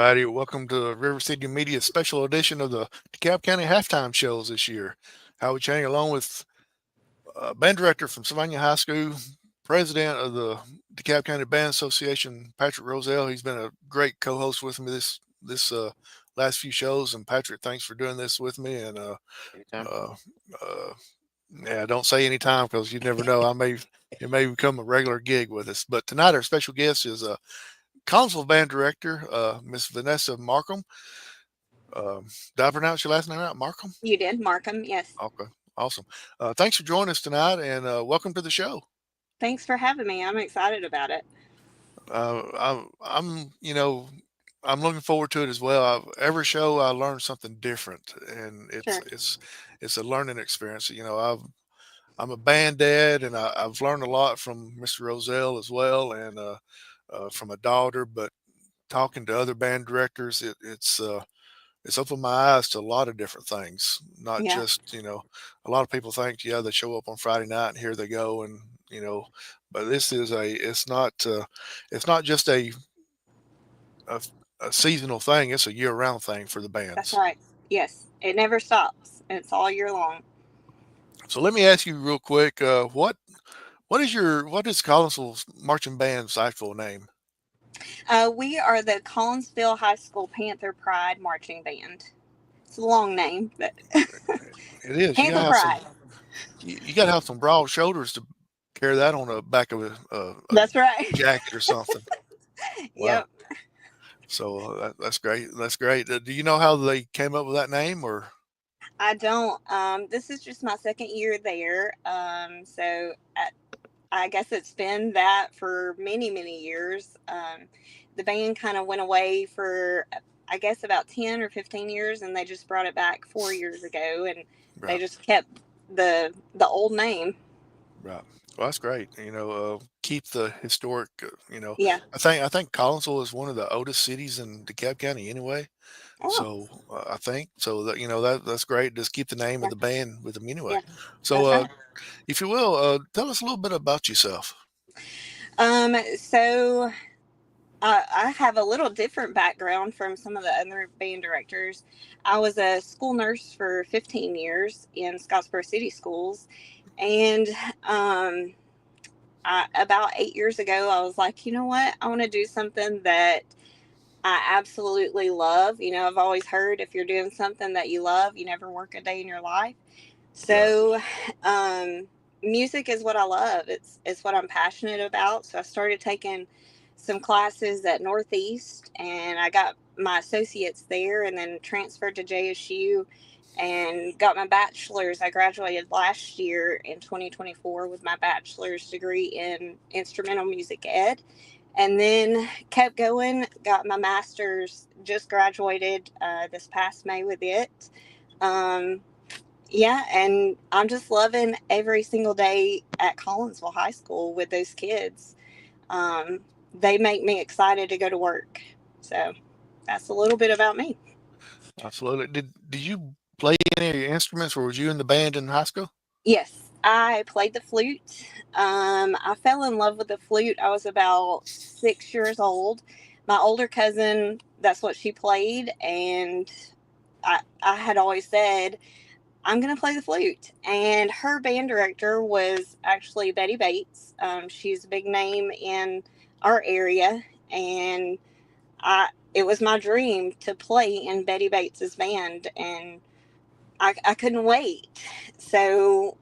everybody. Welcome to the RiverCity-Media special edition of the DeKalb County halftime shows this year. Howard Channing, along with band director from Sylvania High School, president of the DeKalb County Band Association, Patrick Roselle. He's been a great co-host with me this last few shows. And Patrick, thanks for doing this with me. And Anytime. uh, uh, yeah, don't say anytime because you never know. It may become a regular gig with us. But tonight our special guest is Collinsville band director, Miss Vanessa Marcum. Did I pronounce your last name right? Marcum? You did, Marcum. Yes. Okay, awesome. Thanks for joining us tonight, and welcome to the show. Thanks for having me. I'm excited about it. I'm looking forward to it as well. Every show I learn something different, and it's Sure. it's it's a learning experience. I'm a band dad, and I've learned a lot from Mr. Roselle as well, and from a daughter. But talking to other band directors, it's opened my eyes to a lot of different things. Not Yeah. just, a lot of people think, yeah, they show up on Friday night and here they go, and but it's not just a, a seasonal thing. It's a year round thing for the That's bands. right. Yes. It never stops. It's all year long. So let me ask you real quick, what is Collinsville's marching band's actual name? We are the Collinsville High School Panther Pride Marching Band. It's a long name, but It is. Panther Pride. You got to have some broad shoulders to carry that on the back of a That's right. jacket or something. Wow. Yep. So that's great. That's great. Do you know how they came up with that name, or? I don't. This is just my second year there. I guess it's been that for many, many years. The band kind of went away for, I guess, about 10 or 15 years, and they just brought it back 4 years ago, and they Right. just kept the old name. Right. Well, that's great. Keep the historic. Yeah. I think Collinsville is one of the oldest cities in DeKalb County, anyway. Oh, So I think so that that's great. Just keep the name of yeah. the band with them anyway. Yeah. So That's right. if you will, tell us a little bit about yourself. So I have a little different background from some of the other band directors. I was a school nurse for 15 years in Scottsboro City Schools. And about 8 years ago, I was like, you know what? I want to do something that I absolutely love. I've always heard if you're doing something that you love, you never work a day in your life. Right. So, music is what I love. It's what I'm passionate about. So I started taking some classes at Northeast, and I got my associates there, and then transferred to JSU and got my bachelor's. I graduated last year in 2024 with my bachelor's degree in instrumental music ed, and then kept going. Got my master's. Just graduated this past May with it. Um, yeah, and I'm just loving every single day at Collinsville High School with those kids. Um, they make me excited to go to work. So that's a little bit about me. Absolutely. Did you play any of your instruments, or was you in the band in high school? Yes, I played the flute. I fell in love with the flute. I was about 6 years old. My older cousin, that's what she played, and I had always said, I'm going to play the flute. And her band director was actually Betty Bates. She's a big name in our area, and it was my dream to play in Betty Bates's band, and I couldn't wait. So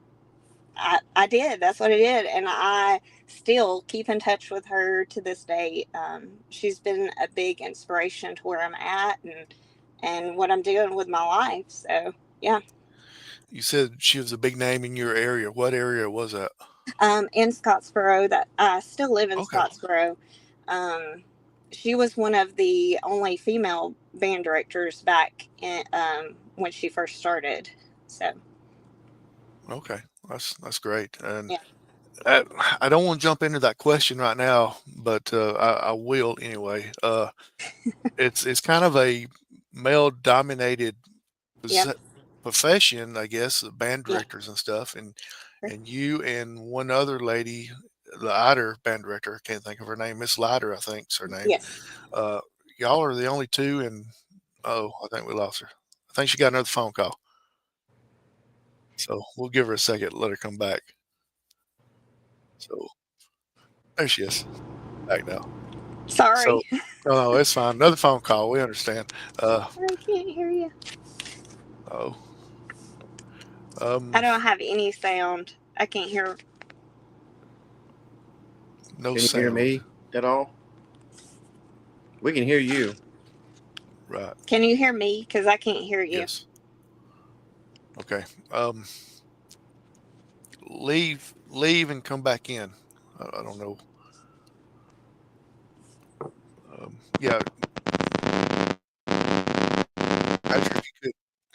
I did. That's what I did. And I still keep in touch with her to this day. She's been a big inspiration to where I'm at and what I'm doing with my life. So, yeah. You said she was a big name in your area. What area was that? In Scottsboro, that I still live in Okay. Scottsboro. Um, she was one of the only female band directors back when she first started. So, Okay. That's great. And yeah. I, I don't want to jump into that question right now, but I will anyway. It's kind of a male dominated Yep. profession, I guess, the band Yeah. directors and stuff, and you and one other lady, the Ider band director, I can't think of her name, Miss Lider, I think's her name. Yes. Uh, y'all are the only two, and I think we lost her. I think she got another phone call. So we'll give her a second, let her come back. So there she is, back now. Sorry. So, no, it's fine. Another phone call. We understand. I can't hear you. Oh. I don't have any sound. I can't hear. No Can you sound. hear me at all? We can hear you. Right. Can you hear me? Because I can't hear you. Yes. Okay. Leave and come back in. I don't know. Yeah. Patrick, if you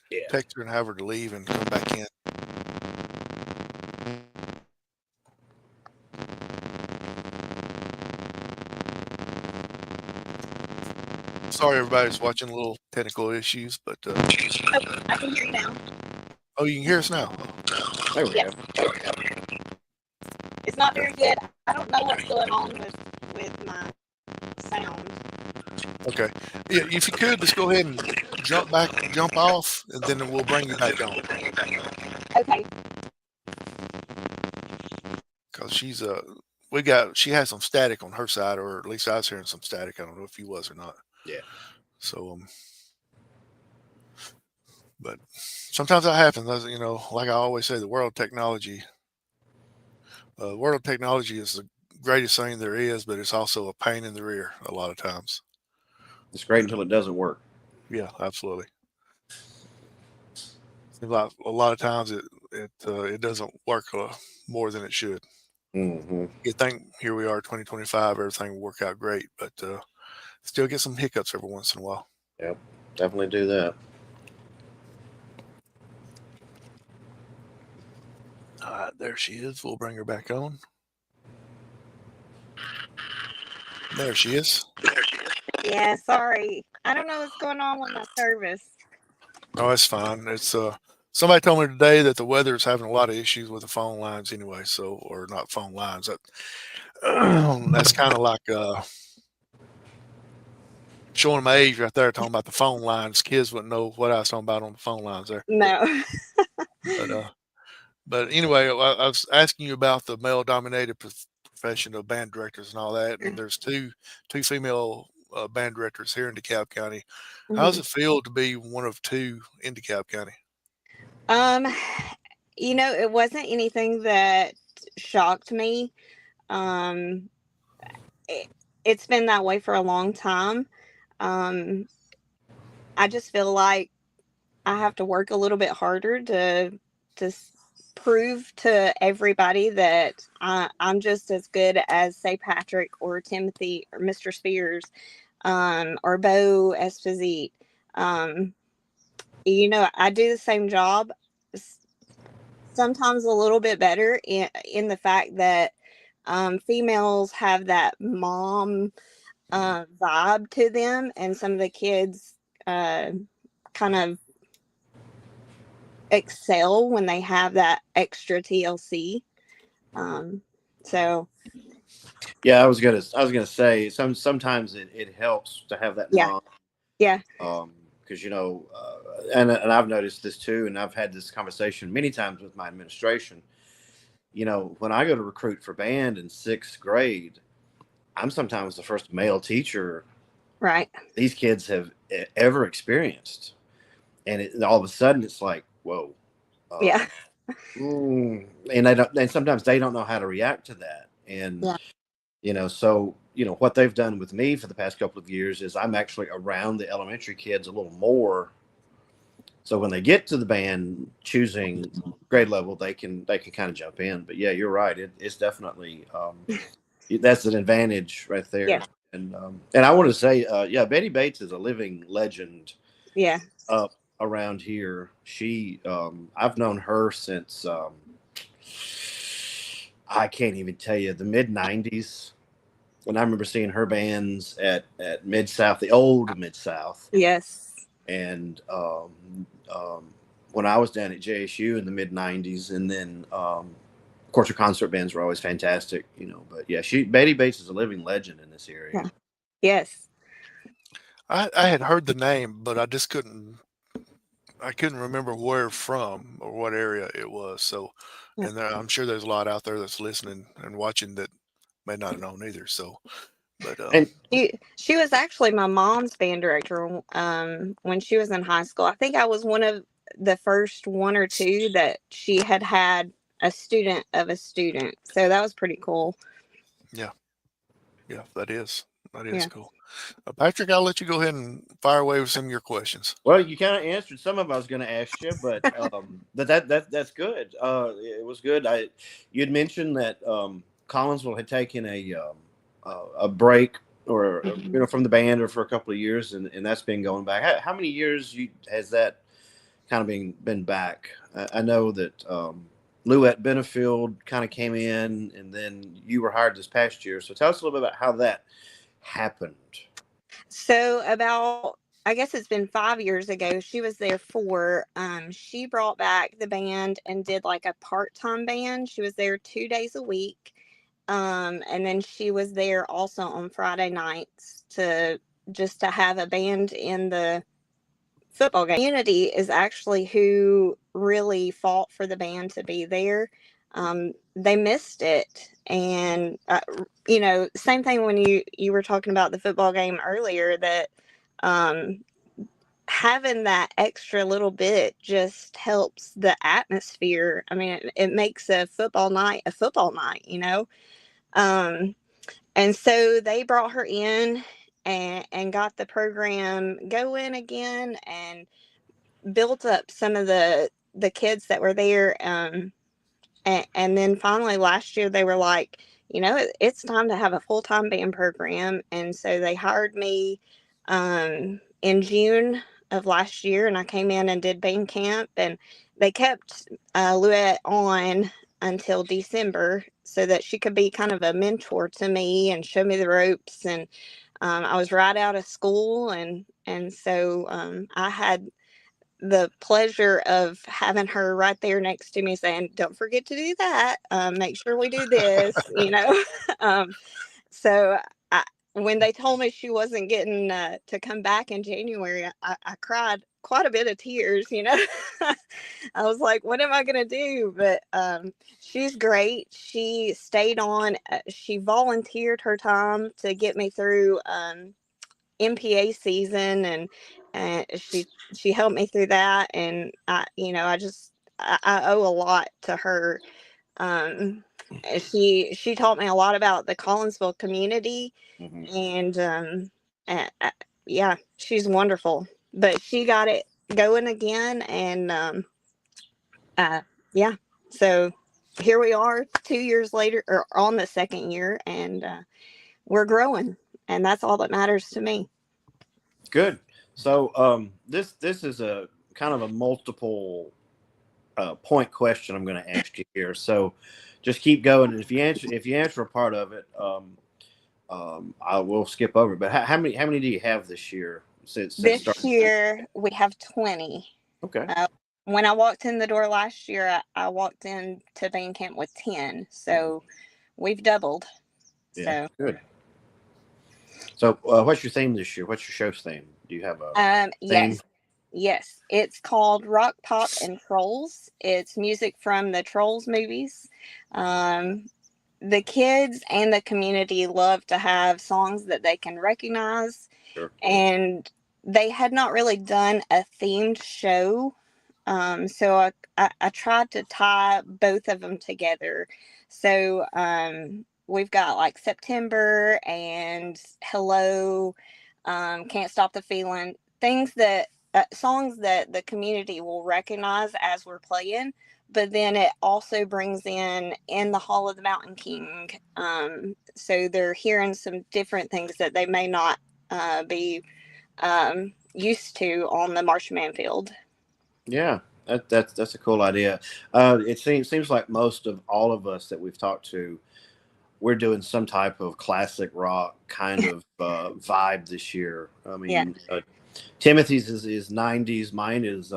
could text her and have her to leave and come back in. Sorry, everybody's watching. Little technical issues, but Oh, I can hear you now. oh, you can hear us now. There we go. It's not very good. I don't know what's going on with my sound. Okay. Yeah, if you could just go ahead and jump off, and then we'll bring you back on. Okay. Because she has some static on her side, or at least I was hearing some static. I don't know if he was or not. Yeah. So but sometimes that happens. Like I always say, the world of technology is the greatest thing there is, but it's also a pain in the rear a lot of times. It's great until it doesn't work. Yeah, absolutely. Seems like a lot of times it doesn't work more than it should. Mm-hmm. You think here we are, 2025, everything will work out great, but still get some hiccups every once in a while. Yep, definitely do that. All right, there she is. We'll bring her back on. There she is. Yeah, sorry. I don't know what's going on with my service. No, it's fine. It's somebody told me today that the weather is having a lot of issues with the phone lines anyway. So, or not phone lines. That's kind of like showing my age right there, talking about the phone lines. Kids wouldn't know what I was talking about on the phone lines there. No. But anyway, I was asking you about the male-dominated profession of band directors and all that. And there's two female band directors here in DeKalb County. How does it feel to be one of two in DeKalb County? It wasn't anything that shocked me. It's been that way for a long time. I just feel like I have to work a little bit harder to prove to everybody that I'm just as good as, say, Patrick or Timothy or Mr. Spears, or Bo Esposito. I do the same job, sometimes a little bit better in the fact that females have that mom vibe to them, and some of the kids kind of excel when they have that extra TLC. So yeah, I was gonna say sometimes it helps to have that mom. Yeah. Because and I've noticed this too, and I've had this conversation many times with my administration. When I go to recruit for band in 6th grade, I'm sometimes the first male teacher right these kids have ever experienced, and all of a sudden it's like, whoa. Yeah. And they don't, and sometimes they don't know how to react to that. And, so, what they've done with me for the past couple of years is I'm actually around the elementary kids a little more. So when they get to the band choosing grade level, they can kind of jump in. But yeah, you're right. It's definitely, that's an advantage right there. Yeah. And I want to say, Betty Bates is a living legend. Yeah. Up around here. She I've known her since I can't even tell you, the mid-90s. And I remember seeing her bands at Mid-South, the old Mid-South. Yes. And when I was down at JSU in the mid-90s, and then of course her concert bands were always fantastic, but yeah, Betty Bates is a living legend in this area. Yeah. Yes. I had heard the name, but I couldn't remember where from or what area it was. So, and I'm sure there's a lot out there that's listening and watching that may not have known either. So, but And She was actually my mom's band director when she was in high school. I think I was one of the first one or two that she had a student of a student. So that was pretty cool. yeah, that is Yeah. cool. Patrick, I'll let you go ahead and fire away with some of your questions. well, you kind of answered some of I was going to ask you, but that's good. It was good. You'd mentioned that Collinsville had taken a break or from the band or for a couple of years, and that's been going back. How many years has that kind of been back? I know that Louette Benefield kind of came in, and then you were hired this past year. So tell us a little bit about how that happened. So I guess it's been 5 years ago. She was there she brought back the band and did like a part-time band. She was there 2 days a week. And then she was there also on Friday nights to have a band in the football game. Community is actually who really fought for the band to be there. They missed it, and same thing when you were talking about the football game earlier, that having that extra little bit just helps the atmosphere. I mean, it makes a football night, and so they brought her in and got the program going again and built up some of the kids that were there. And then finally last year they were like, it's time to have a full-time band program. And so they hired me in June of last year, and I came in and did band camp, and they kept Louette on until December so that she could be kind of a mentor to me and show me the ropes. And I was right out of school, and so I had the pleasure of having her right there next to me saying, don't forget to do that. Make sure we do this, So when they told me she wasn't getting to come back in January, I cried quite a bit of tears, I was like, what am I going to do? But she's great. She stayed on. She volunteered her time to get me through MPA season, and she helped me through that, and I owe a lot to her. She taught me a lot about the Collinsville community, and yeah, she's wonderful. But she got it going again, and yeah, so here we are 2 years later, or on the second year, and we're growing, and that's all that matters to me. Good. So this is a kind of a multiple point question I'm going to ask you here. So just keep going, and if you answer a part of it, I will skip over it. But how many do you have this year? Since this year we have 20. Okay. When I walked in the door last year, I walked into band camp with 10, so we've doubled. Yeah, so good. So, what's your theme this year? What's your show's theme? Do you have a theme? Yes. It's called Rock, Pop, and Trolls. It's music from the Trolls movies. The kids and the community love to have songs that they can recognize. Sure. And they had not really done a themed show. So I tried to tie both of them together. So we've got like September and Hello, Can't Stop the Feeling, things that songs that the community will recognize as we're playing. But then it also brings in the Hall of the Mountain King. So they're hearing some different things that they may not be used to on the Marchman field. Yeah, that's a cool idea. It seems like most of all of us that we've talked to, we're doing some type of classic rock kind of vibe this year. I mean, Timothy's is 90s. Mine is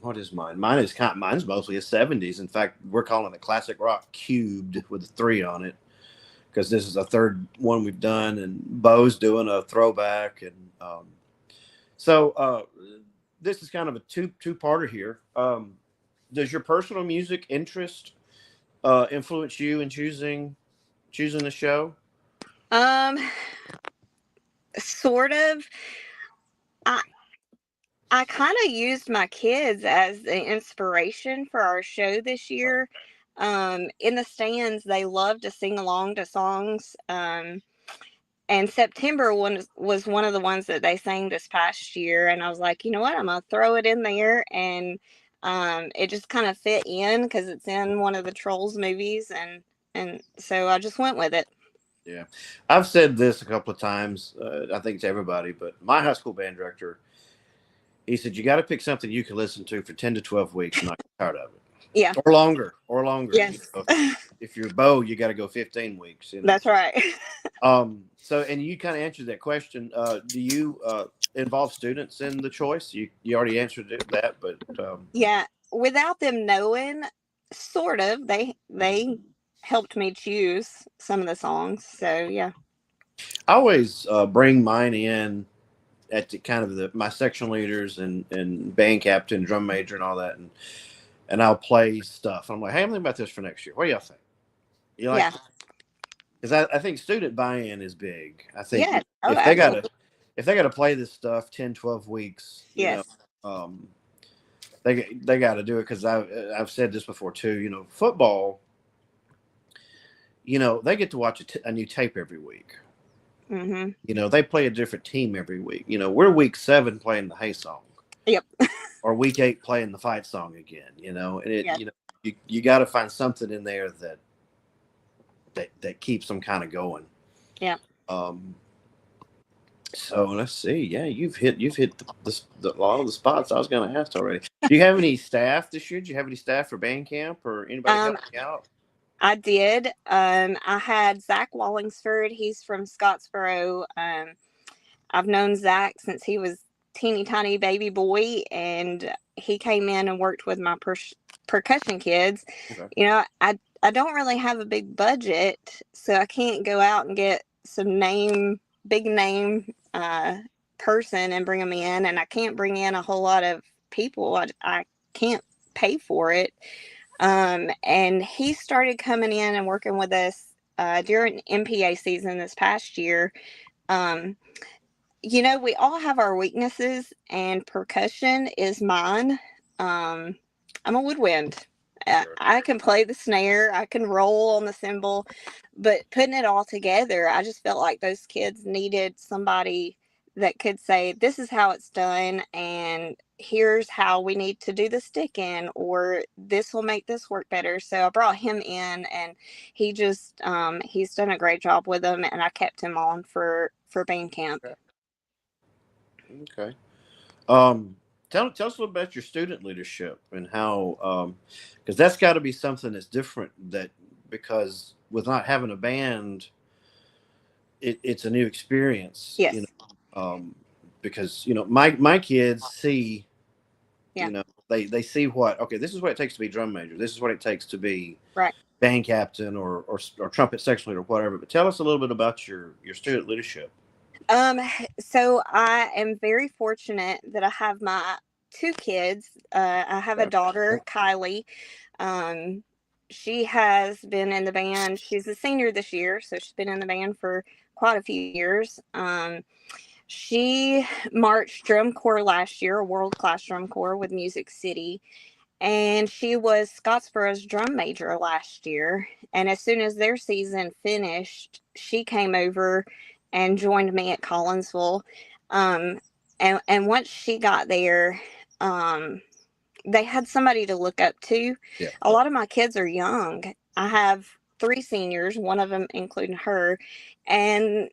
what is mine? Mine's mostly a 70s. In fact, we're calling it classic rock cubed with a 3 on it because this is the third one we've done, and Bo's doing a throwback, and so this is kind of a two-parter here. Does your personal music interest influence you in choosing the show? Sort of. I kind of used my kids as the inspiration for our show this year. In the stands, they love to sing along to songs. And September was one of the ones that they sang this past year. And I was like, you know what? I'm going to throw it in there. And it just kind of fit in because it's in one of the Trolls movies. And so I just went with it. Yeah. I've said this a couple of times. I think to everybody, but my high school band director, he said, you got to pick something you can listen to for 10 to 12 weeks and not get tired of it. Yeah. Or longer. Yes. You know, if you're Bo, you got to go 15 weeks. You know? That's right. So, and you kind of answered that question. Do you involve students in the choice? You already answered that, but yeah, without them knowing, sort of, they helped me choose some of the songs. So yeah. I always bring mine in at the kind of my section leaders and band captain, drum major, and all that, and I'll play stuff. I'm like, hey, I'm thinking about this for next year. What do y'all think? You like? Yeah. Because I think student buy-in is big. I think Yeah. if they gotta play this stuff 10, 12 weeks, yes. They got to do it, because I've said this before too. You know, football. You know, they get to watch a new tape every week. Mm-hmm. You know, they play a different team every week. You know, we're week 7 playing the Hey song. Yep. Or week 8 playing the Fight song again. You know, and Yeah. you know, you got to find something in there that keeps them kind of going. Yeah. So let's see. Yeah, you've hit a lot of the spots I was going to ask already. Do you have any staff this year? Do you have any staff for band camp or anybody helping out? I did. I had Zach Wallingsford. He's from Scottsboro. I've known Zach since he was teeny tiny baby boy, and he came in and worked with my percussion kids. Okay. You know, I don't really have a big budget, so I can't go out and get some big name person and bring them in, and I can't bring in a whole lot of people. I can't pay for it. And he started coming in and working with us during MPA season this past year. You know, we all have our weaknesses, and percussion is mine. I'm a woodwind. I can play the snare, I can roll on the cymbal, but putting it all together, I just felt like those kids needed somebody that could say, this is how it's done, and here's how we need to do the stick in, or this will make this work better. So I brought him in, and he just he's done a great job with them, and I kept him on for band camp. Okay. Tell us a little about your student leadership and how, because that's got to be something that's different, because with not having a band, it's a new experience. Yes. You know, because, you know, my kids see, you know, they see this is what it takes to be drum major. This is what it takes to be band captain or trumpet section leader or whatever. But tell us a little bit about your student leadership. So I am very fortunate that I have my 2 kids. I have a daughter, Kylie. She has been in the band. She's a senior this year, so she's been in the band for quite a few years. She marched drum corps last year, a world-class drum corps with Music City. And she was Scottsboro's drum major last year. And as soon as their season finished, she came over and joined me at Collinsville. And once she got there, they had somebody to look up to. Yeah. A lot of my kids are young. I have 3 seniors, one of them including her, and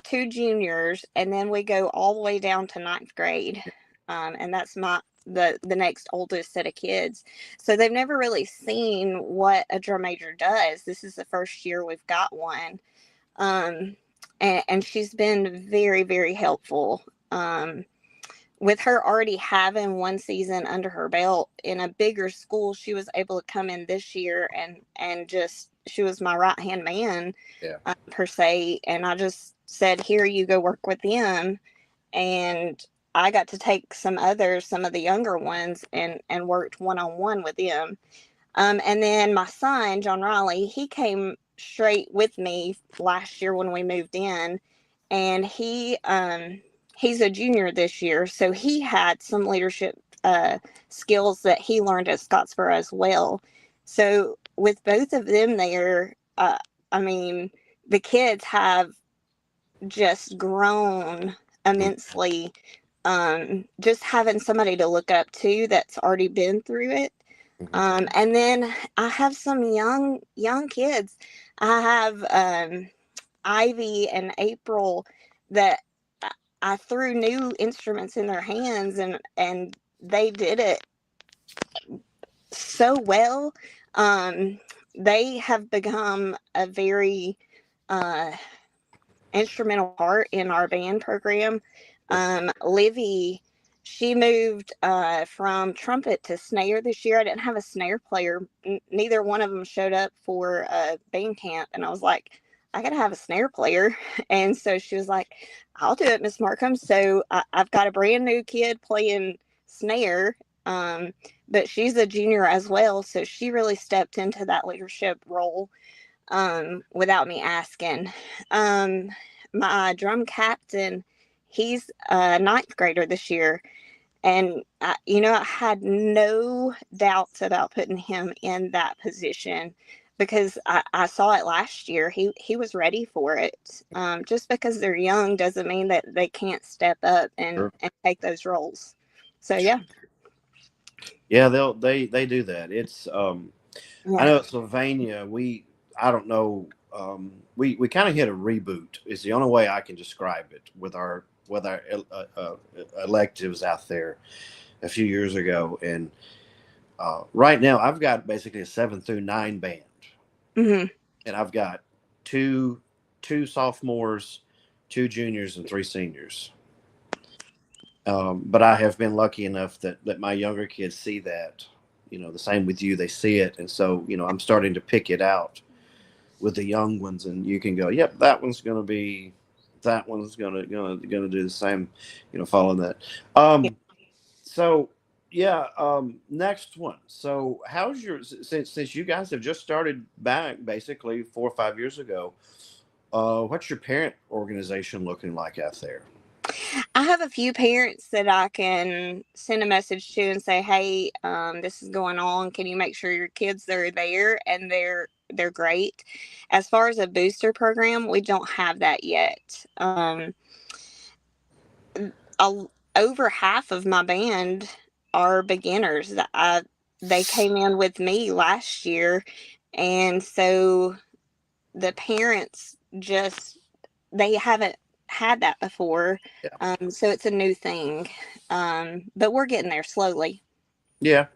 2 juniors, and then we go all the way down to 9th grade. And that's the next oldest set of kids. So they've never really seen what a drum major does. This is the first year we've got one. And she's been very, very helpful. With her already having one season under her belt in a bigger school, she was able to come in this year and just she was my right hand man, Yeah. Per se. And I just said, here, you go work with them. And I got to take some of the younger ones, and worked one-on-one with them. And then my son, John Riley, he came straight with me last year when we moved in, and he's a junior this year, so he had some leadership skills that he learned at Scottsboro as well. So with both of them there, I mean, the kids have just grown immensely. Just having somebody to look up to that's already been through it. And then I have some young kids. I have Ivy and April that I threw new instruments in their hands, and they did it so well. They have become a very instrumental part in our band program. Livy, she moved from trumpet to snare this year. I didn't have a snare player. Neither one of them showed up for band camp. And I was like, I got to have a snare player. And so she was like, I'll do it, Miss Marcum. So I've got a brand new kid playing snare. But she's a junior as well. So she really stepped into that leadership role without me asking. My drum captain, he's a ninth grader this year. And, I had no doubts about putting him in that position because I saw it last year. He was ready for it. Just because they're young doesn't mean that they can't step up and take those roles. So, yeah. Yeah, they do that. It's I know at Sylvania, I don't know, we kind of hit a reboot is the only way I can describe it with our electives out there a few years ago. And right now I've got basically a 7 through 9 band. And I've got two sophomores, 2 juniors, and 3 seniors. But I have been lucky enough that my younger kids see that, the same with you, they see it. And so, I'm starting to pick it out with the young ones, and you can go, yep, that one's going to be, that one's going to do the same, following that. So yeah. Next one. So how's since you guys have just started back basically 4 or 5 years ago, what's your parent organization looking like out there? I have a few parents that I can send a message to and say, hey, this is going on. Can you make sure your kids are there? And they're great. As far as a booster program, we don't have that yet. Over half of my band are beginners. They came in with me last year. And so the parents they haven't had that before. Yeah. So it's a new thing. But we're getting there slowly. Yeah.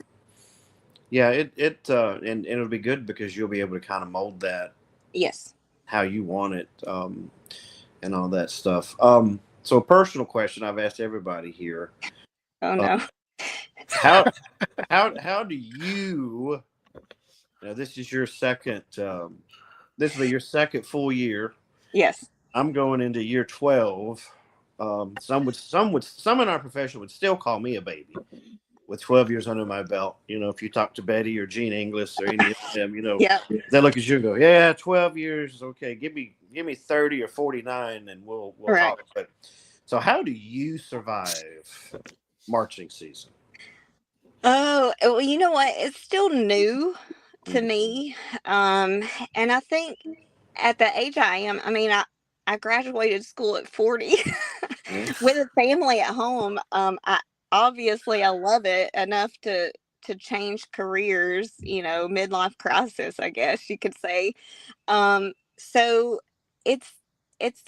Yeah. And it'll be good because you'll be able to kind of mold that. Yes. How you want it. And all that stuff. So a personal question I've asked everybody here. Oh no. How do you, this is your second, this will be your second full year. Yes. I'm going into year 12. Some in our profession would still call me a baby with 12 years under my belt. If you talk to Betty or Gene Inglis or any of them, Yep. they look at you and go, yeah, 12 years. Okay. Give me 30 or 49 and we'll talk. But so how do you survive marching season? Oh, well, you know what? It's still new to me. And I think at the age I am, I graduated school at 40 with a family at home. I love it enough to change careers, midlife crisis, I guess you could say. So it's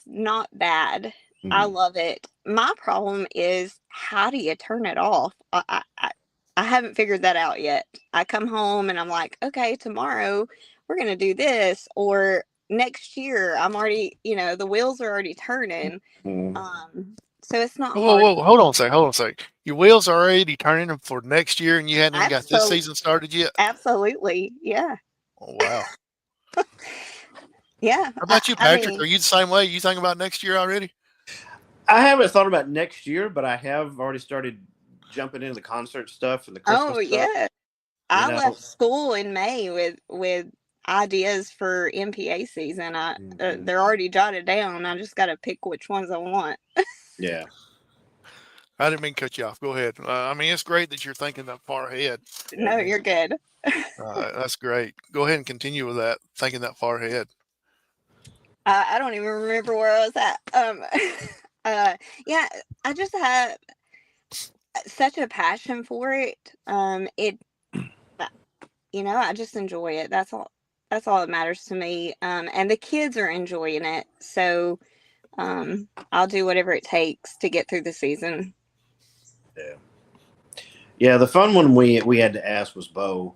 not bad. I love it. My problem is, how do you turn it off? I haven't figured that out yet. I come home and I'm like, okay, tomorrow we're going to do this, or next year I'm already, the wheels are already turning. So it's not hard. Whoa, hold on a sec. Your wheels are already turning for next year and you hadn't even got this season started yet? Absolutely. Yeah. Oh, wow. Yeah. How about you, Patrick? Are you the same way? You thinking about next year already? I haven't thought about next year, but I have already started jumping into the concert stuff and the Christmas Oh, stuff. yeah. You I know, left school in May with ideas for MPA season. They're already jotted down. I just got to pick which ones I want. yeah. I didn't mean to cut you off. Go ahead. I mean, it's great that you're thinking that far ahead. No, you're good. That's great. Go ahead and continue with that, thinking that far ahead. I don't even remember where I was at. Yeah, I just have such a passion for it. I just enjoy it. That's all. That's all that matters to me. And the kids are enjoying it, so I'll do whatever it takes to get through the season. Yeah. Yeah, the fun one we had to ask was Bo.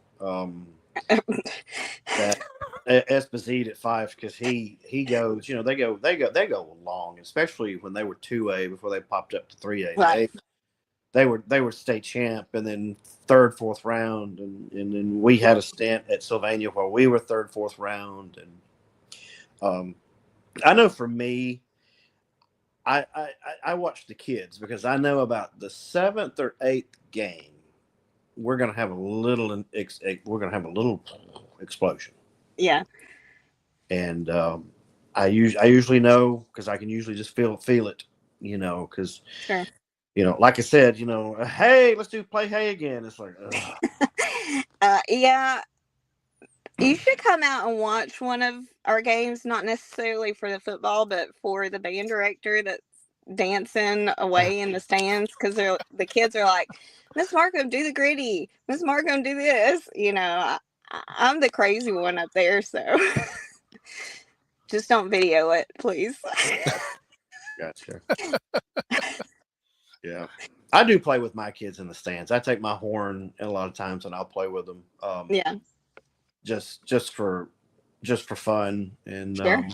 That Esposito at 5 because he goes, they go long, especially when they were 2A before they popped up to 3A. Right. They were state champ and then third, fourth round, and then we had a stint at Sylvania where we were third, fourth round, and I know for me, I watch the kids because I know about the 7th or 8th game we're gonna have a little explosion. Yeah. And I usually know because I can usually just feel it, because Sure. Like I said, hey, let's play hey again. It's like, yeah. You should come out and watch one of our games, not necessarily for the football, but for the band director that's dancing away in the stands because the kids are like, Miss Marcum, do the gritty. Miss Marcum, do this. I'm the crazy one up there, so just don't video it, please. Gotcha. Yeah, I do play with my kids in the stands. I take my horn a lot of times and I'll play with them. Yeah. Just for fun and Sure.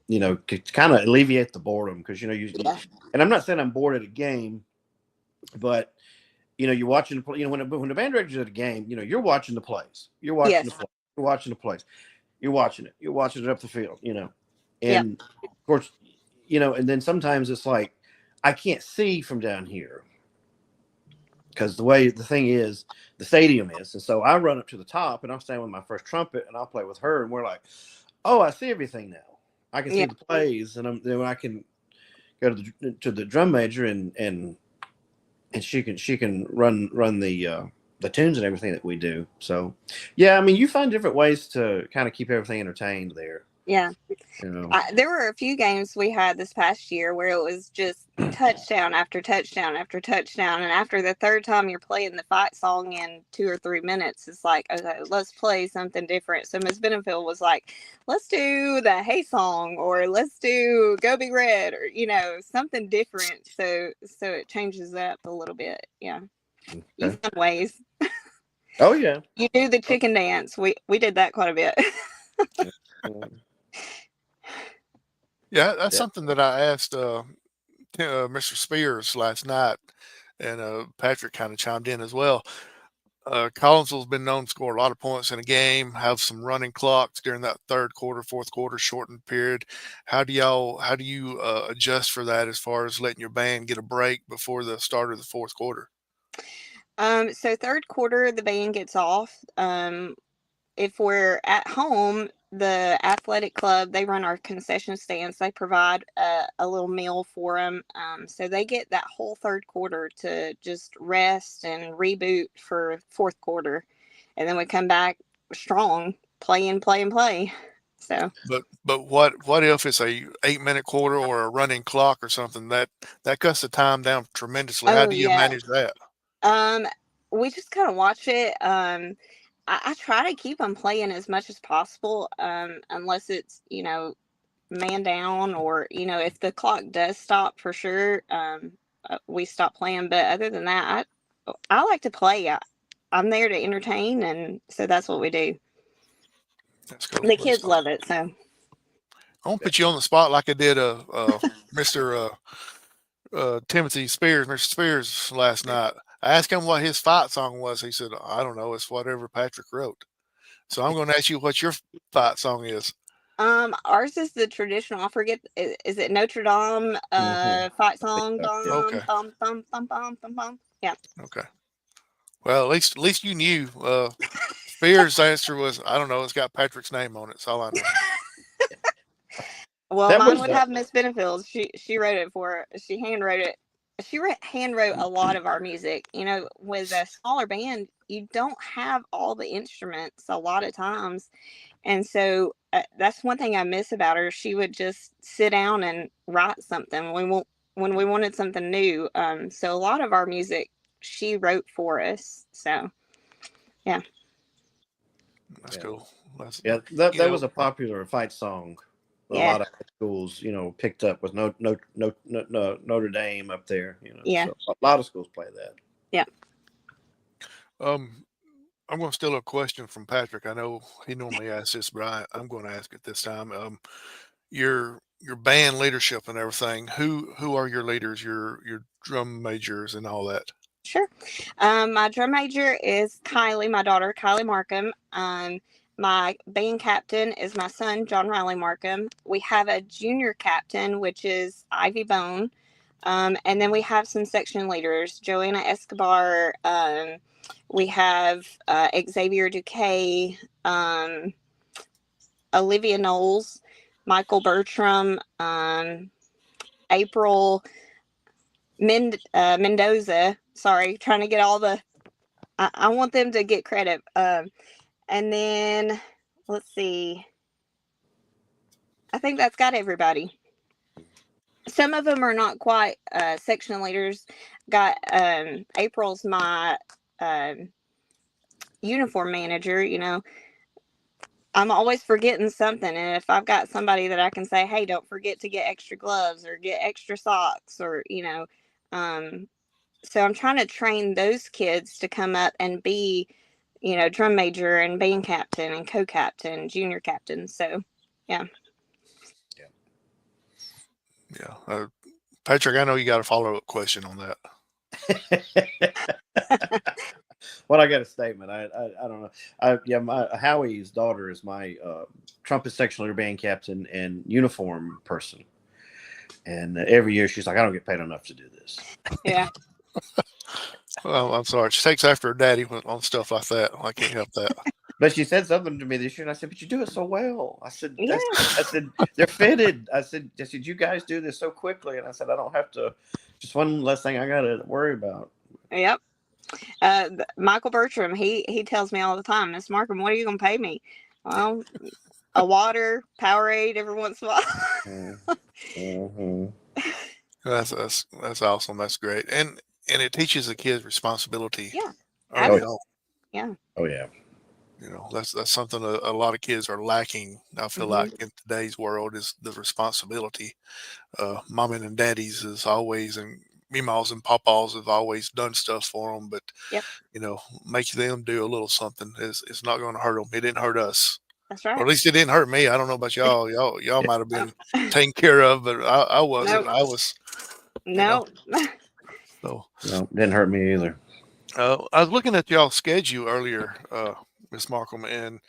to kind of alleviate the boredom because and I'm not saying I'm bored at a game, but you're watching when the band director's at a game, you're watching the plays, you're watching the plays, you're watching the plays, you're watching it up the field, and of course, and then sometimes it's like I can't see from down here because the way the thing is, the stadium is. And so I run up to the top and I'm standing with my first trumpet and I'll play with her. And we're like, oh, I see everything now. I can see the plays. And then I can go to the drum major and she can run the tunes and everything that we do. So, yeah, I mean, you find different ways to kind of keep everything entertained there. Yeah. There were a few games we had this past year where it was just touchdown after touchdown after touchdown. And after the third time you're playing the fight song in 2 or 3 minutes, it's like, okay, let's play something different. So Miss Benefield was like, let's do the Hey song, or let's do Go Be Red, or, something different. So it changes up a little bit. Yeah. Okay. You find ways. Oh, yeah. You do the chicken dance. We did that quite a bit. Yeah, that's something that I asked Mr. Spears last night, and Patrick kind of chimed in as well. Collinsville's been known to score a lot of points in a game, have some running clocks during that third quarter, fourth quarter, shortened period. How do you adjust for that as far as letting your band get a break before the start of the fourth quarter? So third quarter, the band gets off. If we're at home, the athletic club, they run our concession stands. They provide a little meal for them. So they get that whole third quarter to just rest and reboot for fourth quarter. And then we come back strong, play. So, but what if it's a 8-minute quarter or a running clock or something that cuts the time down tremendously? How do you manage that? We just kind of watch it. I try to keep them playing as much as possible, unless it's, man down, or, if the clock does stop for sure, we stop playing. But other than that, I like to play. I'm there to entertain, and so that's what we do. That's cool. The kids love it, so. I won't put you on the spot like I did Mr. Timothy Spears, Mr. Spears last night. I asked him what his fight song was. He said, I don't know. It's whatever Patrick wrote. So I'm going to ask you what your fight song is. Ours is the traditional. I forget. Is it Notre Dame? Fight song. Okay. Bum bum bum bum bum bum. Yeah. Okay. Well, at least you knew. Spears' answer was, I don't know. It's got Patrick's name on it. That's all I know. Well, That mine was would have Miss Benefield. She wrote it for. She hand wrote it. She hand wrote a lot of our music. You know, with a smaller band, you don't have all the instruments a lot of times, and so that's one thing I miss about her. She would just sit down and write something when we wanted something new. So a lot of our music she wrote for us. So yeah. That's Yeah. cool. That's, Yeah, you that know, was a popular fight song. A Yeah. lot of schools, picked up with Notre Dame up there. Yeah. So a lot of schools play that. Yeah. I'm going to steal a question from Patrick. I know he normally asks this, but I'm going to ask it this time. Your band leadership and everything. Who are your leaders? Your drum majors and all that. Sure. My drum major is Kylie, my daughter, Kylie Marcum. My band captain is my son, John Riley Marcum. We have a junior captain, which is Ivy Bone. And then we have some section leaders, Joanna Escobar. We have Xavier Duque, Olivia Knowles, Michael Bertram, April Mendoza. Sorry, trying to get all the. I want them to get credit. And then let's see. I think that's got everybody. Some of them are not quite section leaders. Got April's my uniform manager. You know, I'm always forgetting something, and if I've got somebody that I can say, "Hey, don't forget to get extra gloves or get extra socks," or so I'm trying to train those kids to come up and be, drum major and band captain and co-captain, junior captain. So, yeah. Yeah. Patrick, I know you got a follow-up question on that. Well, I got a statement. I don't know. My Howie's daughter is my trumpet section leader, band captain, and uniform person. And every year she's like, I don't get paid enough to do this. Yeah. Well, I'm sorry. She takes after her daddy on stuff like that. I can't help that. But she said something to me this year, and I said, "But you do it so well." I said, Yeah. I said, they're fitted. I said, you guys do this so quickly, and I said, I don't have to. Just one less thing I got to worry about. Yep. Michael Bertram, he tells me all the time, Miss Marcum, what are you going to pay me? Well, a water, Powerade every once in a while. Mm-hmm. That's awesome. That's great. And it teaches the kids responsibility. Yeah. Early on. Yeah. Oh yeah. That's something a lot of kids are lacking. I feel like in today's world is the responsibility. Mom and daddies is always, and meemaws and papaws have always done stuff for them, but Yep. make them do a little something. It's not going to hurt them. It didn't hurt us. That's right. Or at least it didn't hurt me. I don't know about y'all. Y'all might have been taken care of, but I wasn't. Nope. I was. No. So No, didn't hurt me either. I was looking at y'all's schedule earlier, Miss Marcum, and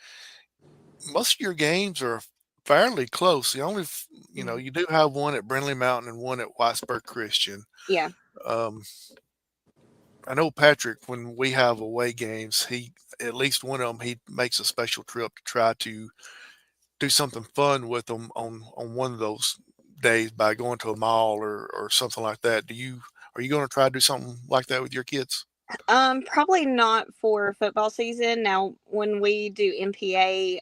most of your games are fairly close. The only, you do have one at Brindley Mountain and one at Whitesburg Christian. Yeah. I know Patrick, when we have away games, at least one of them, he makes a special trip to try to do something fun with them on one of those days by going to a mall or something like that. Are you going to try to do something like that with your kids? Probably not for football season. Now, when we do MPA,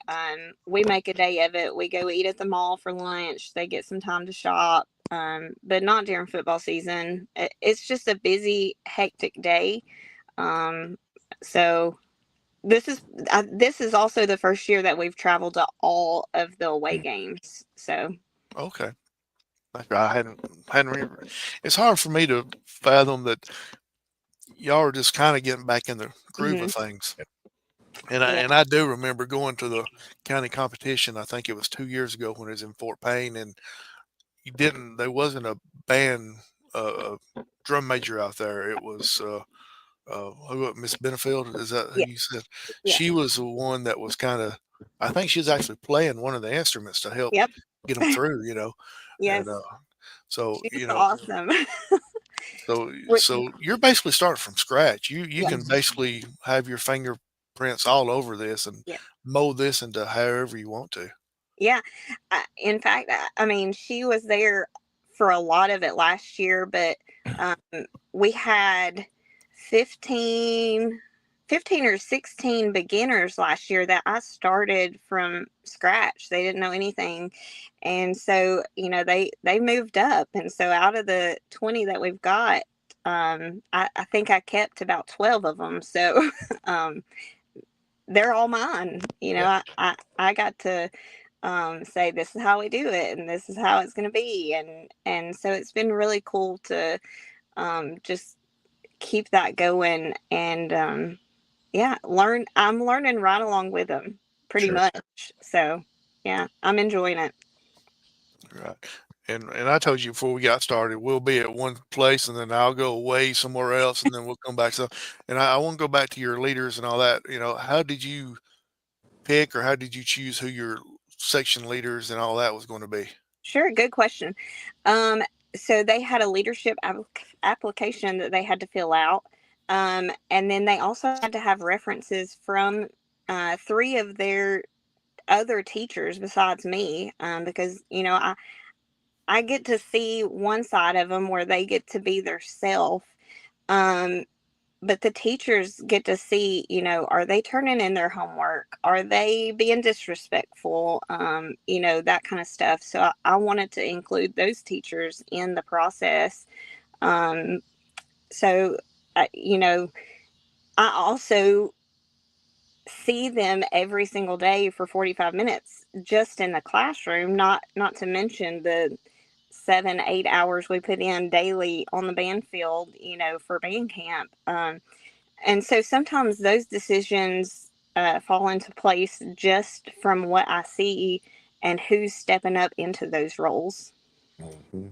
we make a day of it. We go eat at the mall for lunch. They get some time to shop, but not during football season. It's just a busy, hectic day. So this is also the first year that we've traveled to all of the away games. So Okay. I hadn't it's hard for me to fathom that y'all are just kind of getting back in the groove of things. And I do remember going to the county competition. I think it was 2 years ago when it was in Fort Payne, and there wasn't a band, drum major out there. It was Miss Benefield, is that who Yeah. you said? Yeah. She was the one that was kind of, I think she was actually playing one of the instruments to help Yep. get them through, Yes. and so She's awesome. so you're basically starting from scratch. You Yeah. can basically have your fingerprints all over this and Yeah. mold this into however you want to. Yeah. In fact, I mean, she was there for a lot of it last year, but um, we had 15, 15 or 16 beginners last year that I started from scratch. They didn't know anything. And so, they moved up. And so out of the 20 that we've got, I think I kept about 12 of them. So um, they're all mine. I got to say this is how we do it and this is how it's going to be, and so it's been really cool to just keep that going, and yeah, I'm learning right along with them pretty Sure. much. So yeah, I'm enjoying it. Right. And I told you before we got started, we'll be at one place and then I'll go away somewhere else and then we'll come back. So, and I want to go back to your leaders and all that. How did you pick or how did you choose who your section leaders and all that was going to be? Sure, good question. um so they had a leadership application that they had to fill out, and then they also had to have references from three of their other teachers besides me, because I get to see one side of them where they get to be their self, um, but the teachers get to see, are they turning in their homework, are they being disrespectful, that kind of stuff. So I wanted to include those teachers in the process. um, so I also see them every single day for 45 minutes just in the classroom, not to mention the 7-8 hours we put in daily on the band field, for band camp. And so sometimes those decisions fall into place just from what I see and who's stepping up into those roles. Mm-hmm.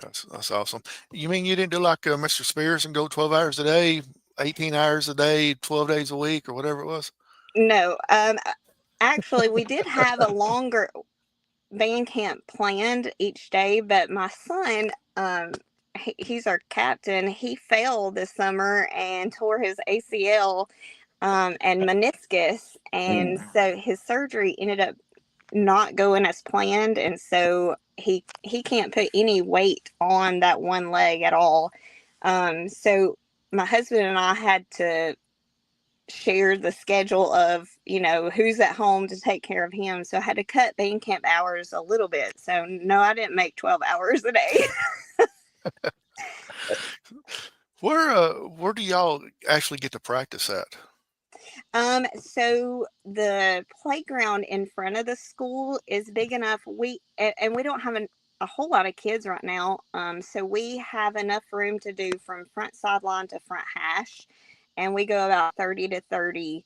That's awesome. You mean you didn't do like Mr. Spears and go 12 hours a day, 18 hours a day, 12 days a week or whatever it was? No, actually, we did have a longer band camp planned each day, but my son, he's our captain. He fell this summer and tore his ACL and meniscus, and so his surgery ended up not going as planned, and so he can't put any weight on that one leg at all. So my husband and I had to share the schedule of who's at home to take care of him, so I had to cut band camp hours a little bit. So no, I didn't make 12 hours a day. Where do y'all actually get to practice at? So the playground in front of the school is big enough. And we don't have a whole lot of kids right now. So we have enough room to do from front sideline to front hash, and we go about 30 to 30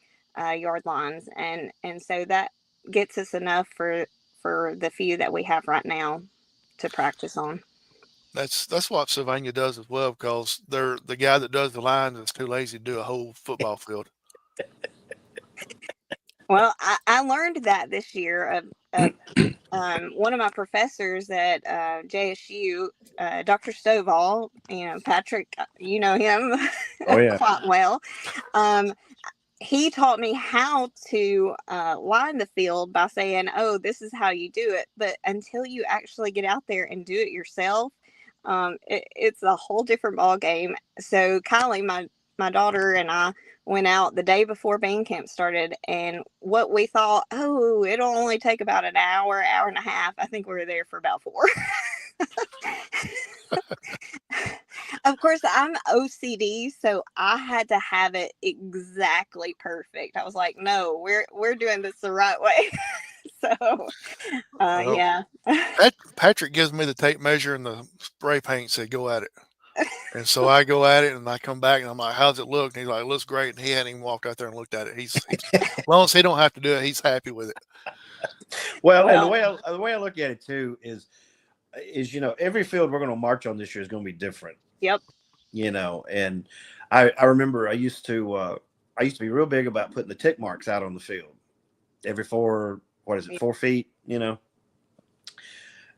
yard lines, and so that gets us enough for the few that we have right now to practice on. That's what Sylvania does as well because the guy that does the lines is too lazy to do a whole football field. Well, I learned that this year of one of my professors at JSU, Dr. Stovall, Patrick, you know him Oh yeah. quite well. He taught me how to line the field by saying, "Oh, this is how you do it." But until you actually get out there and do it yourself, it's a whole different ball game. So Kylie, my daughter, and I went out the day before band camp started, and what we thought, oh, it'll only take about an hour, hour and a half. I think we were there for about 4. Of course, I'm OCD, so I had to have it exactly perfect. I was like, no, we're doing this the right way. So, Well, yeah. Patrick gives me the tape measure and the spray paint, said go at it. And so I go at it and I come back and I'm like, how's it look? And he's like, it looks great. And he hadn't even walked out there and looked at it. He's as long as he don't have to do it, he's happy with it. Well, and the way I look at it too is every field we're going to march on this year is going to be different. Yep. And I remember I used to be real big about putting the tick marks out on the field every 4 feet,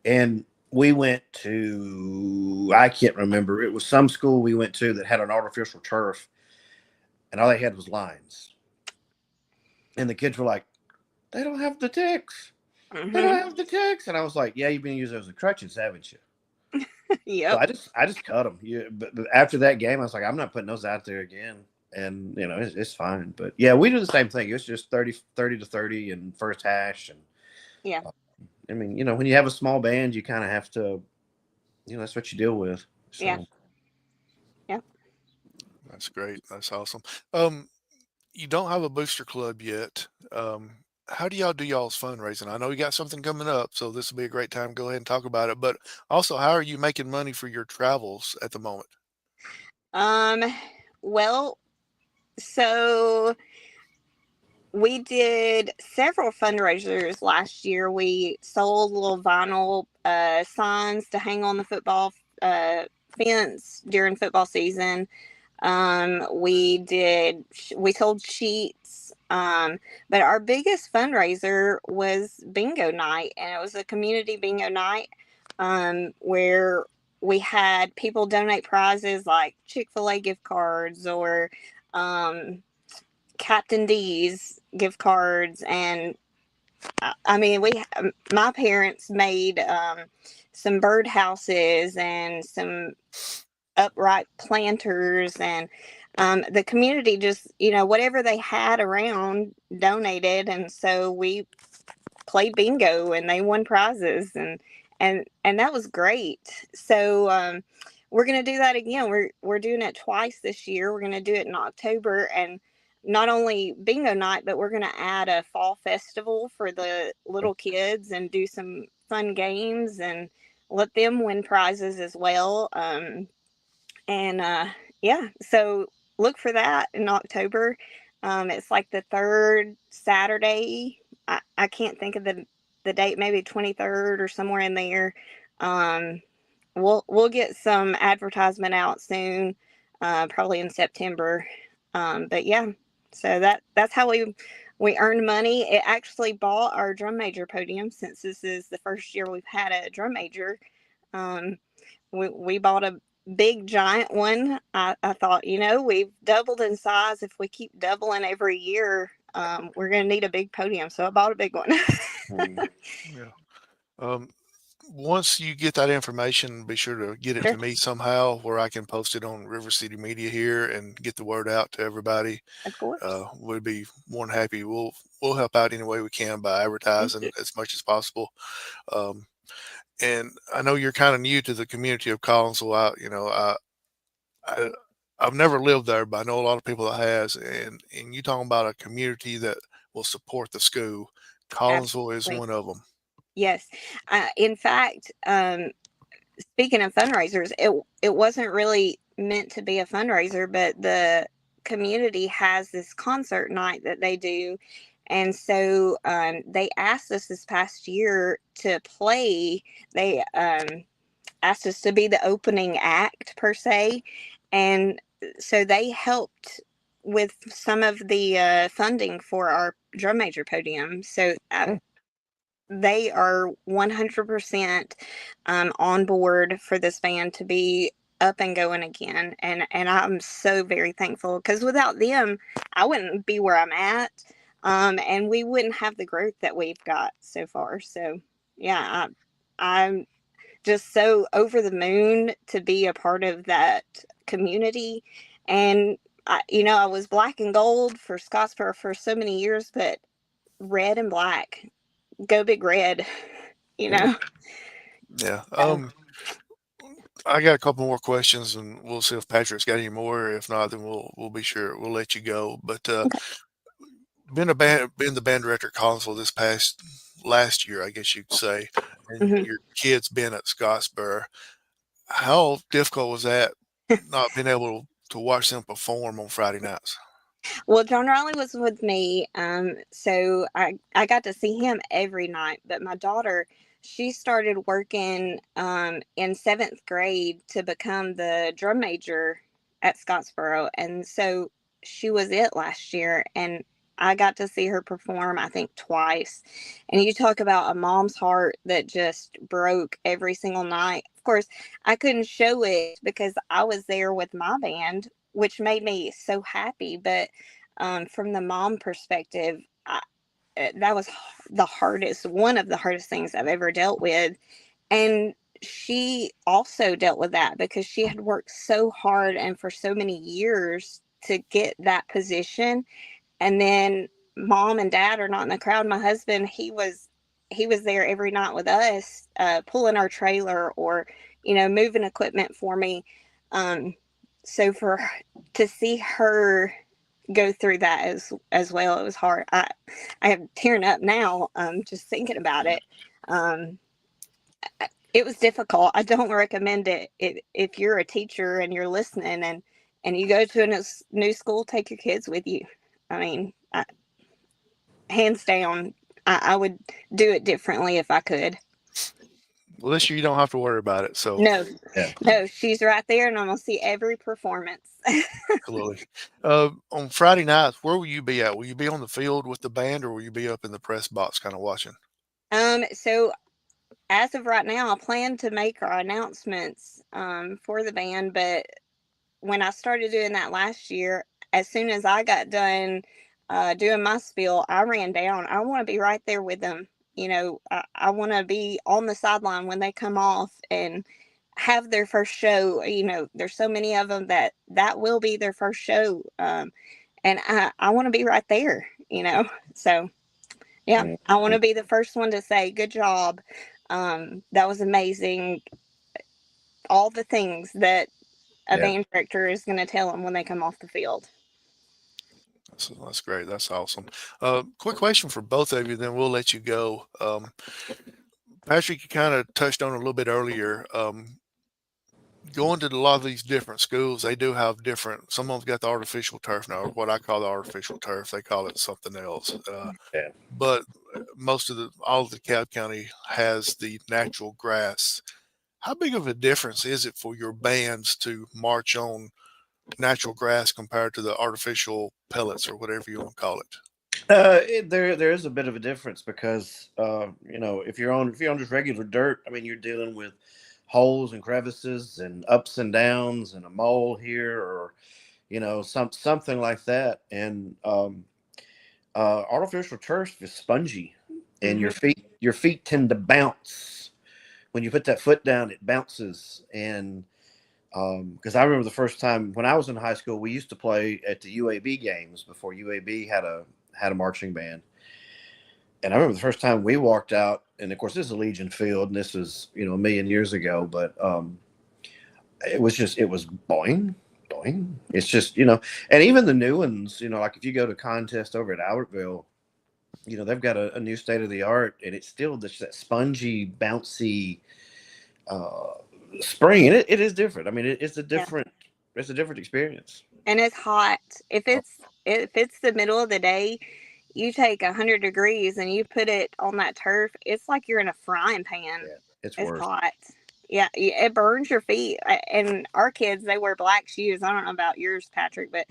and we went to, I can't remember, it was some school we went to that had an artificial turf, and all they had was lines, and the kids were like, they don't have the ticks. They don't have the ticks. And I was like, yeah, you've been using those as crutches, haven't you? Yep. So I just cut them. But after that game, I was like, I'm not putting those out there again. And it's fine. But yeah, we do the same thing. It's just 30 to 30 and first hash. And yeah, I mean, when you have a small band, you kind of have to, that's what you deal with. So. Yeah. That's great. That's awesome. You don't have a booster club yet. How do y'all do y'all's fundraising? I know you got something coming up, so this will be a great time to go ahead and talk about it. But also, how are you making money for your travels at the moment? Well, so we did several fundraisers last year. We sold little vinyl signs to hang on the football fence during football season. We sold sheets. But our biggest fundraiser was bingo night, and it was a community bingo night, where we had people donate prizes like Chick-fil-A gift cards or, Captain D's gift cards. And I mean, my parents made, some bird houses and some upright planters, and the community just, whatever they had around donated, and so we played bingo and they won prizes, and that was great. So we're going to do that again. We're doing it twice this year. We're going to do it in October, and not only bingo night, but we're going to add a fall festival for the little kids and do some fun games and let them win prizes as well. Yeah, so look for that in October. It's like the third Saturday. I can't think of the date, maybe 23rd or somewhere in there. We'll get some advertisement out soon, probably in September. But yeah, so that's how we earn money. It actually bought our drum major podium, since this is the first year we've had a drum major. We bought a big giant one. I thought, we've doubled in size. If we keep doubling every year, we're going to need a big podium. So I bought a big one. Yeah. Once you get that information, be sure to get it to me somehow where I can post it on RiverCity-Media here and get the word out to everybody. Of course. We'd be more than happy. We'll help out any way we can by advertising as much as possible. And I know you're kind of new to the community of Collinsville. I've never lived there, but I know a lot of people that has. And you talking about a community that will support the school. Collinsville is one of them. Yes. In fact, speaking of fundraisers, it wasn't really meant to be a fundraiser, but the community has this concert night that they do. And so they asked us this past year to play. They asked us to be the opening act, per se. And so they helped with some of the funding for our drum major podium. So they are 100% on board for this band to be up and going again. And I'm so very thankful, because without them, I wouldn't be where I'm at. And we wouldn't have the growth that we've got so far. So yeah, I'm just so over the moon to be a part of that community. And I was black and gold for Scottsboro for so many years, but red and black, go Big Red, Yeah. I got a couple more questions, and we'll see if Patrick's got any more. If not, then we'll be sure we'll let you go. But being the band director at Collinsville this past last year, I guess you could say, and your kids been at Scottsboro, how difficult was that not being able to watch them perform on Friday nights? Well, John Riley was with me, so I got to see him every night. But my daughter, she started working in 7th grade to become the drum major at Scottsboro. And so she was it last year. And I got to see her perform, I think, twice. And you talk about a mom's heart that just broke every single night. Of course, I couldn't show it because I was there with my band, which made me so happy. But from the mom perspective, that was one of the hardest things I've ever dealt with. And she also dealt with that because she had worked so hard and for so many years to get that position. And then mom and dad are not in the crowd. My husband, he was there every night with us, pulling our trailer or, moving equipment for me. So to see her go through that as well, it was hard. I am tearing up now, just thinking about it. It was difficult. I don't recommend it. If you're a teacher and you're listening and you go to a new school, take your kids with you. I mean, hands down, I would do it differently if I could. Well, this year you don't have to worry about it. So no, she's right there, and I'm gonna see every performance. absolutely. On Friday nights, where will you be at? Will you be on the field with the band, or will you be up in the press box kind of watching? So as of right now, I plan to make our announcements for the band, but when I started doing that last year, as soon as I got done doing my spiel, I ran down. I want to be right there with them. I want to be on the sideline when they come off and have their first show. There's so many of them that will be their first show. And I want to be right there, So, yeah, I want to be the first one to say, good job. That was amazing. All the things that a band director is going to tell them when they come off the field. That's great. That's awesome. Quick question for both of you, then we'll let you go. Patrick, you kind of touched on it a little bit earlier. Going to a lot of these different schools, they do have different. Some of them got the artificial turf now, what I call the artificial turf. They call it something else. But all of DeKalb County has the natural grass. How big of a difference is it for your bands to march on natural grass compared to the artificial pellets or whatever you want to call it? There is a bit of a difference because if you're on just regular dirt, I mean, you're dealing with holes and crevices and ups and downs and a mole here or something like that. And artificial turf is spongy, and your feet tend to bounce when you put that foot down. It bounces, and because I remember the first time when I was in high school, we used to play at the UAB games before UAB had a marching band. And I remember the first time we walked out, and of course this is a Legion Field, and this was a million years ago, but it was boing, boing. It's just and even the new ones, like if you go to contest over at Albertville, they've got a new state of the art, and it's still that spongy, bouncy spring, and it is different. I mean, it's a different experience. And it's hot. If it's the middle of the day, you take 100 degrees and you put it on that turf, it's like you're in a frying pan. Yeah, it's worse. Hot. Yeah, it burns your feet. And our kids, they wear black shoes. I don't know about yours, Patrick, but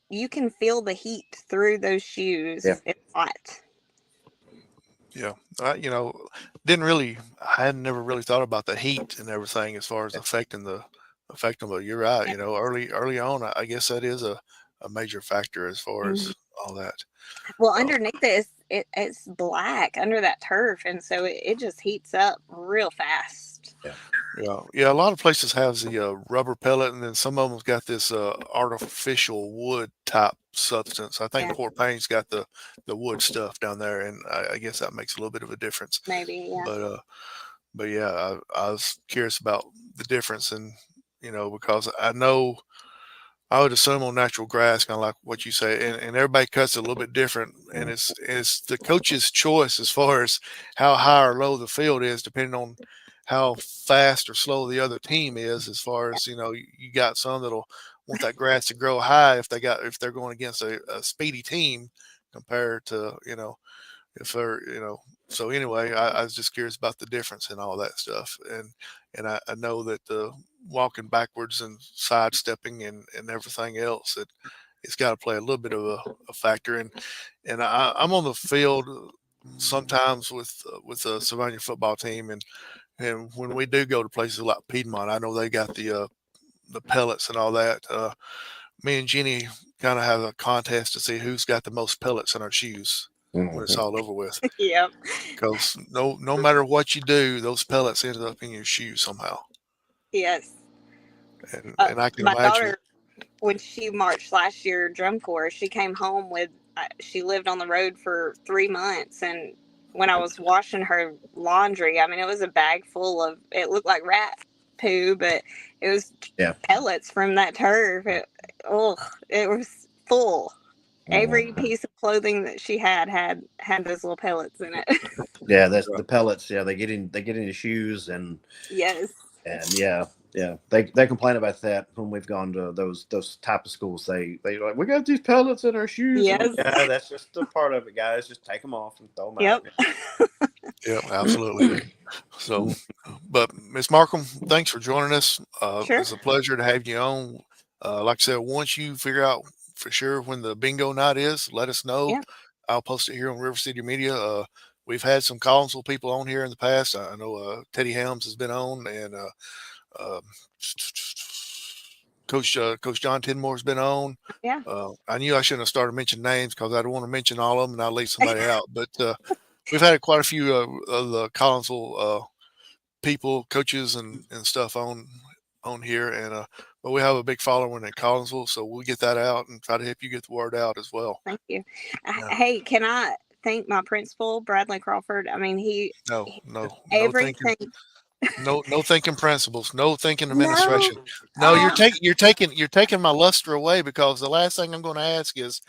you can feel the heat through those shoes. Yeah. It's hot. Yeah, I hadn't never really thought about the heat and everything as far as affecting them. But you're right. Early on, I guess that is a major factor as far as all that. Well, underneath it's black under that turf, and so it just heats up real fast. Yeah. A lot of places have the rubber pellet, and then some of them's got this artificial wood type substance. I think Port Payne's got the wood stuff down there, and I guess that makes a little bit of a difference. Maybe, yeah. But yeah, I was curious about the difference, and because I know. I would assume on natural grass, kind of like what you say, and everybody cuts it a little bit different, and it's the coach's choice as far as how high or low the field is, depending on how fast or slow the other team is. As far as you got some that'll want that grass to grow high if they're going against a speedy team compared to if they're So anyway, I was just curious about the difference and all that stuff, and I know that walking backwards and sidestepping and everything else. It's got to play a little bit of a factor. And I'm on the field sometimes with the Savannah football team, and when we do go to places like Piedmont, I know they got the pellets and all that. Me and Jenny kind of have a contest to see who's got the most pellets in our shoes when it's all over with. Yep. Because no matter what you do, those pellets ended up in your shoe somehow. Yes. And I can my imagine. daughter, when she marched last year drum corps, she came home with, she lived on the road for 3 months, and when I was washing her laundry, I mean, it was a bag full of, it looked like rat poo, but it was pellets from that turf. It was full. Every piece of clothing that she had those little pellets in it. Yeah, that's the pellets. Yeah, they get into shoes and yes. And they complain about that when we've gone to those type of schools. They like, we got these pellets in our shoes. Yes. Like, yeah, that's just a part of it, guys. Just take them off and throw them out. Yep, absolutely. So, but Miss Marcum, thanks for joining us. Sure. It's a pleasure to have you on. Like I said, once you figure out for sure when the bingo night is, let us know. Yeah. I'll post it here on River City Media. We've had some Collinsville people on here in the past. I know Teddy Helms has been on, and Coach John Tidmore's been on. Yeah. I knew I shouldn't have started mentioning names because I don't want to mention all of them and I'll leave somebody out. But we've had quite a few of the Collinsville people, coaches, and stuff on here, and but we have a big following in Collinsville, so we'll get that out and try to help you get the word out as well. Thank you. Hey, can I thank my principal, Bradley Crawford? I mean, everything. No thinking principles, no thinking administration. No, you're taking my luster away, because the last thing I'm going to ask is,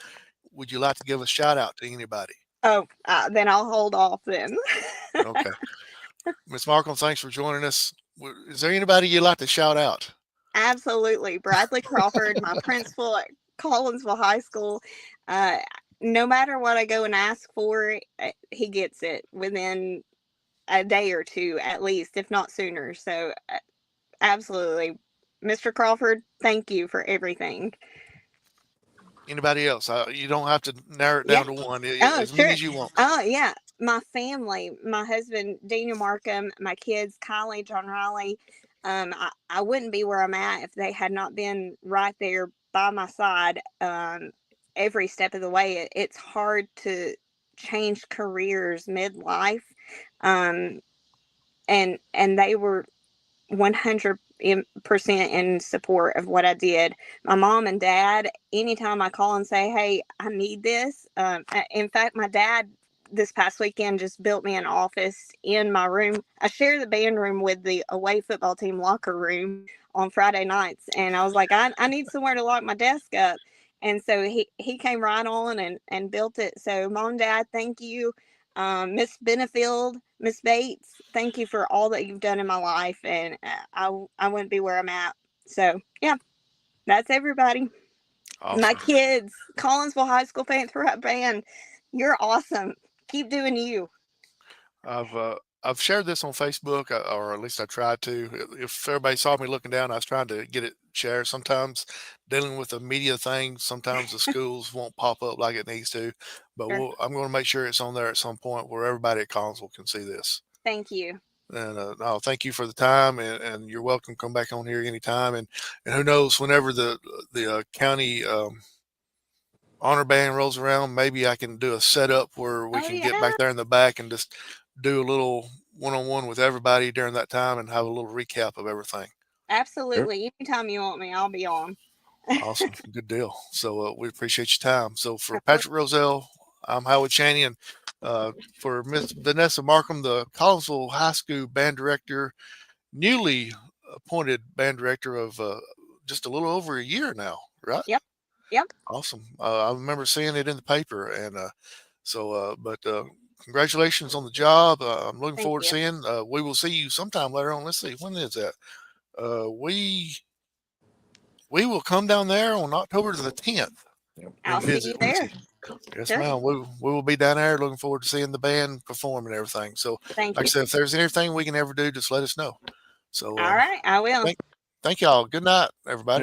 would you like to give a shout out to anybody? Oh, then I'll hold off then. Okay. Ms. Marcum, thanks for joining us. Is there anybody you'd like to shout out? Absolutely. Bradley Crawford, my principal at Collinsville High School. No matter what I go and ask for, he gets it within a day or two, at least, if not sooner. So absolutely. Mr. Crawford, thank you for everything. Anybody else? You don't have to narrow it down to one. As many as you want. Oh, yeah. My family, my husband, Daniel Marcum, my kids, Kylie, John Riley. I wouldn't be where I'm at if they had not been right there by my side every step of the way. It's hard to change careers midlife. And they were 100% in support of what I did. My mom and dad, anytime I call and say, hey, I need this. In fact, my dad this past weekend just built me an office in my room. I share the band room with the away football team locker room on Friday nights. And I was like, I need somewhere to lock my desk up. And so he came right on and built it. So Mom and Dad, thank you. Miss Benefield, Miss Bates, thank you for all that you've done in my life. And I wouldn't be where I'm at. So yeah, that's everybody. Awesome. My kids, Collinsville High School Panther Band, you're awesome. Keep doing you. I've shared this on Facebook, or at least I tried to. If everybody saw me looking down, I was trying to get it shared. Sometimes dealing with the media thing, sometimes the schools won't pop up like it needs to. But Sure. I'm going to make sure it's on there at some point where everybody at Collinsville can see this. Thank you. And thank you for the time, and you're welcome. Come back on here anytime. And who knows, whenever the county honor band rolls around, maybe I can do a setup where we can get back there in the back and just do a little one-on-one with everybody during that time and have a little recap of everything. Absolutely. Sure. Anytime you want me, I'll be on. Awesome. Good deal. So we appreciate your time. So for Patrick Roselle, I'm Howard Chaney, and for Miss Vanessa Marcum, the Collinsville High School band director, newly appointed band director of just a little over a year now, right? Yep. Awesome. I remember seeing it in the paper, and but congratulations on the job. I'm looking forward to seeing. We will see you sometime later on. Let's see, when is that? We will come down there on October the 10th. I'll see you there. Yes, ma'am. We will be down there. Looking forward to seeing the band perform and everything. So, like I said, if there's anything we can ever do, just let us know. So, all right, I will. Thank y'all. Good night, everybody.